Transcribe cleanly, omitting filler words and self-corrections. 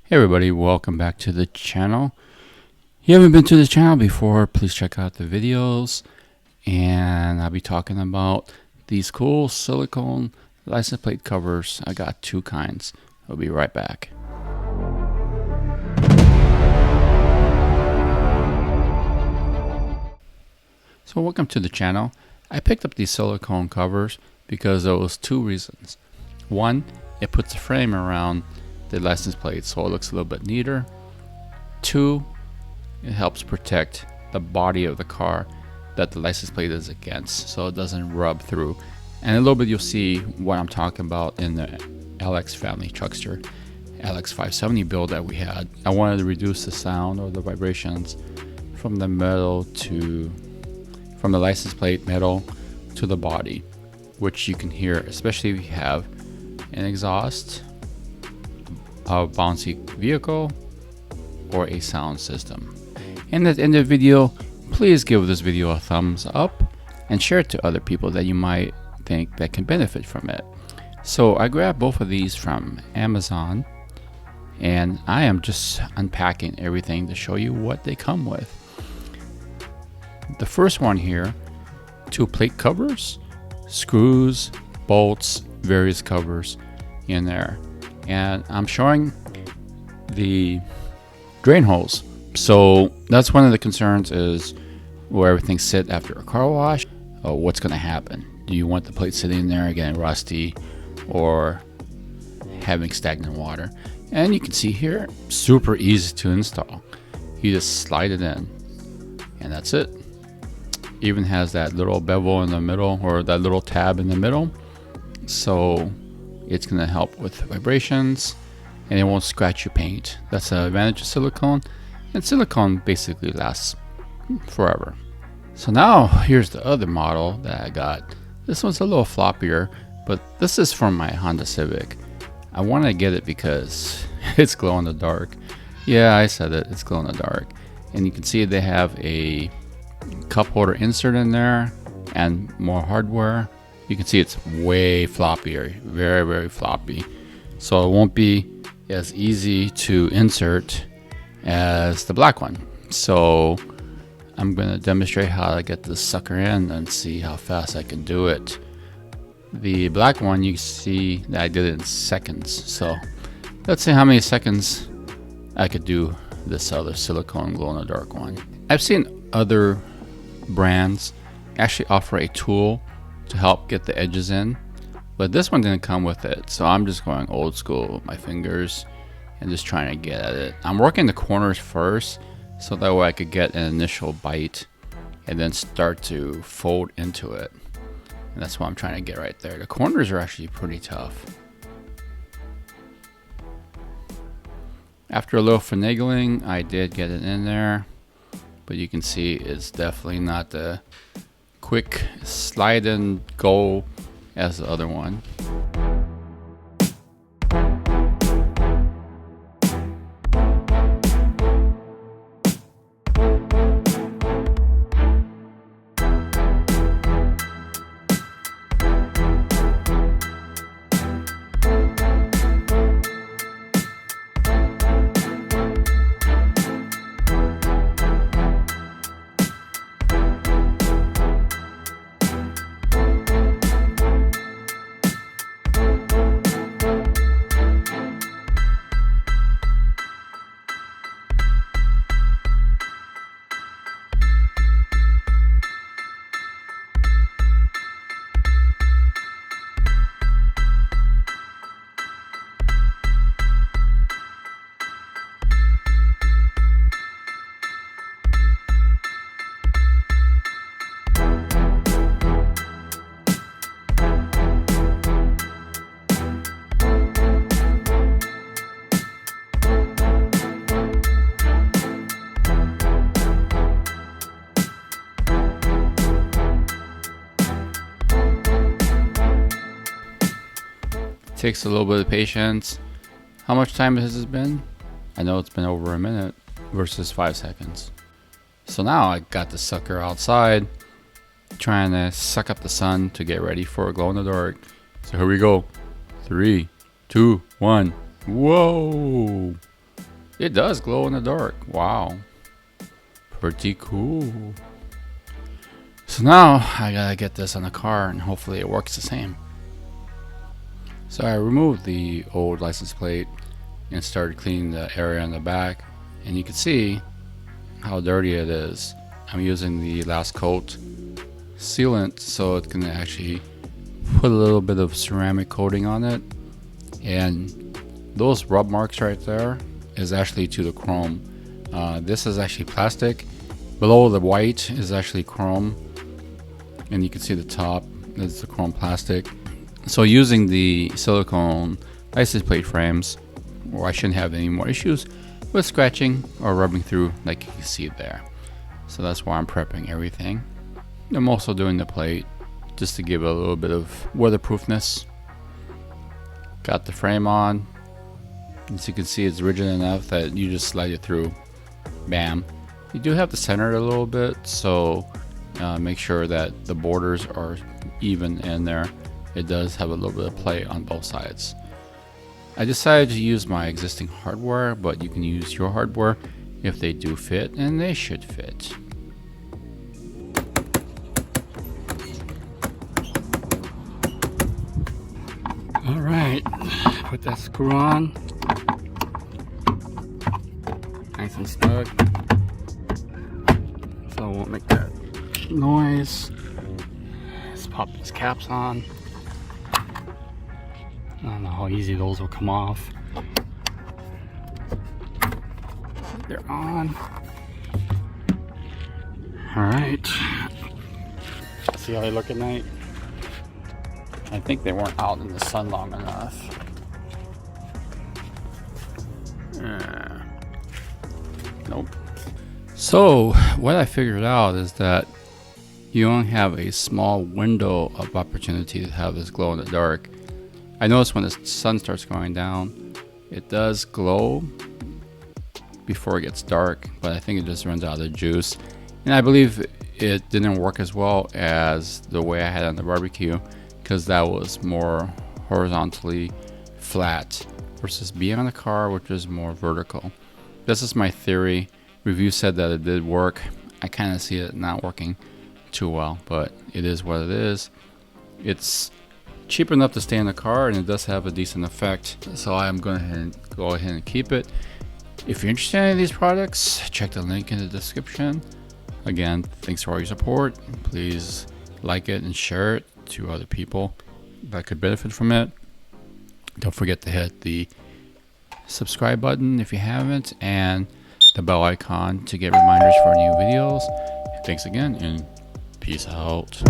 Hey everybody, welcome back to the channel. If you haven't been to this channel before, please check out the videos, and I'll be talking about these cool silicone license plate covers. I got two kinds. I'll be right back. So welcome to the channel. I picked up these silicone covers because there was two reasons. One, it puts a frame around the license plate so it looks a little bit neater. Two, it helps protect the body of the car that the license plate is against so it doesn't rub through. And in a little bit you'll see what I'm talking about in the LX family truckster LX 570 build that we had. I wanted to reduce the sound or the vibrations from the license plate metal to the body, which you can hear, especially if you have an exhaust, a bouncy vehicle, or a sound system. And at the end of the video, please give this video a thumbs up and share it to other people that you might think that can benefit from it. So I grabbed both of these from Amazon, and I am just unpacking everything to show you what they come with. The first one here, two plate covers, screws, bolts, various covers in there. And I'm showing the drain holes. So that's one of the concerns, is where everything sit after a car wash. What's going to happen? Do you want the plate sitting in there getting rusty or having stagnant water? And you can see here, super easy to install. You just slide it in and that's it. Even has that little bevel in the middle, or that little tab in the middle, so it's going to help with vibrations and it won't scratch your paint. That's the advantage of silicone, and silicone basically lasts forever. So now here's the other model that I got. This one's a little floppier, but this is from my Honda Civic. I want to get it because it's glow in the dark. Yeah, I said it, it's glow in the dark. And you can see they have a cup holder insert in there and more hardware. You can see it's way floppier, very, very floppy. So it won't be as easy to insert as the black one. So I'm going to demonstrate how to get this sucker in and see how fast I can do it. The black one, you see that I did it in seconds. So let's see how many seconds I could do this other silicone glow in the dark one. I've seen other brands actually offer a tool to help get the edges in, but this one didn't come with it, so I'm just going old school with my fingers and just trying to get at it. I'm working the corners first so that way I could get an initial bite and then start to fold into it, and that's what I'm trying to get right there. The corners are actually pretty tough. After a little finagling, I did get it in there, but you can see it's definitely not the quick slide and go as the other one. Takes a little bit of patience. How much time has this been? I know it's been over a minute versus 5 seconds. So now I got the sucker outside, trying to suck up the sun to get ready for a glow in the dark. So here we go. 3, 2, 1. Whoa! It does glow in the dark. Wow. Pretty cool. So now I gotta get this on the car and hopefully it works the same. So I removed the old license plate and started cleaning the area on the back, and you can see how dirty it is. I'm using the last coat sealant so it can actually put a little bit of ceramic coating on it, and those rub marks right there is actually to the chrome. This is actually plastic. Below the white is actually chrome, and you can see the top is the chrome plastic. So using the silicone license plate frames, well, I shouldn't have any more issues with scratching or rubbing through like you can see there. So that's why I'm prepping everything. I'm also doing the plate just to give it a little bit of weatherproofness. Got the frame on. As you can see, it's rigid enough that you just slide it through. Bam. You do have to center it a little bit, so make sure that the borders are even in there. It does have a little bit of play on both sides. I decided to use my existing hardware, but you can use your hardware if they do fit, and they should fit. All right, put that screw on. Nice and snug, so it won't make that noise. Let's pop these caps on. I don't know how easy those will come off. They're on. All right. See how they look at night? I think they weren't out in the sun long enough. Nope. So what I figured out is that you only have a small window of opportunity to have this glow in the dark. I noticed when the sun starts going down, it does glow before it gets dark, but I think it just runs out of juice. And I believe it didn't work as well as the way I had it on the barbecue, because that was more horizontally flat versus being on the car, which is more vertical. This is my theory. Review said that it did work. I kind of see it not working too well, but it is what it is. It's cheap enough to stay in the car, and it does have a decent effect, so I'm going to go ahead and keep it. If you're interested in any of these products, check the link in the description. Again, thanks for all your support. Please like it and share it to other people that could benefit from it. Don't forget to hit the subscribe button if you haven't, and the bell icon to get reminders for new videos. Thanks again, and peace out.